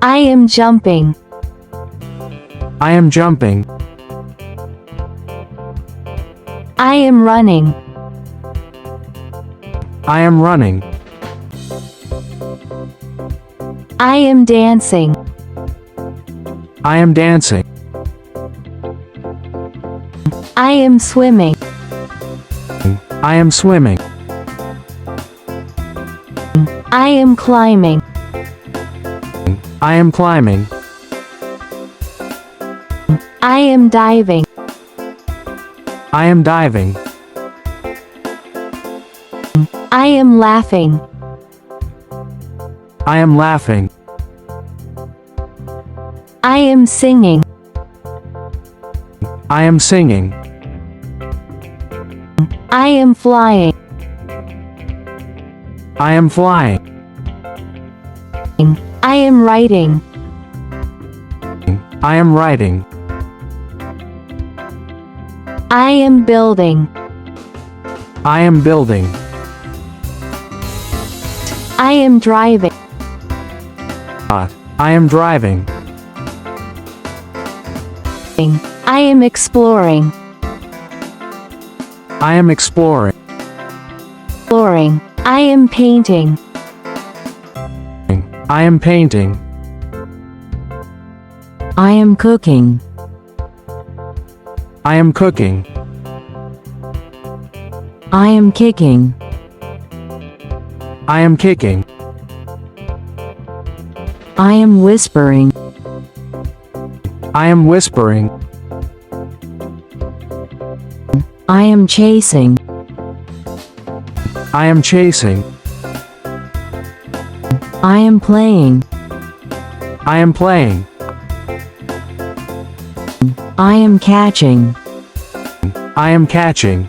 I am jumping. I am jumping. I am running. I am running. I am dancing. I am dancing. I am swimming. I am swimming. I am climbing. I am climbing. I am diving. I am diving. I am laughing. I am laughing. I am singing. I am singing. I am flying. I am flying. I am writing. I am writing. I am building. I am building. I am driving. I am driving. I am exploring. I am exploring. I am painting. I am painting. I am cooking. I am cooking. I am kicking. I am kicking. I am whispering. I am whispering. I am chasing. I am chasing. I am playing. I am playing. I am catching. I am catching.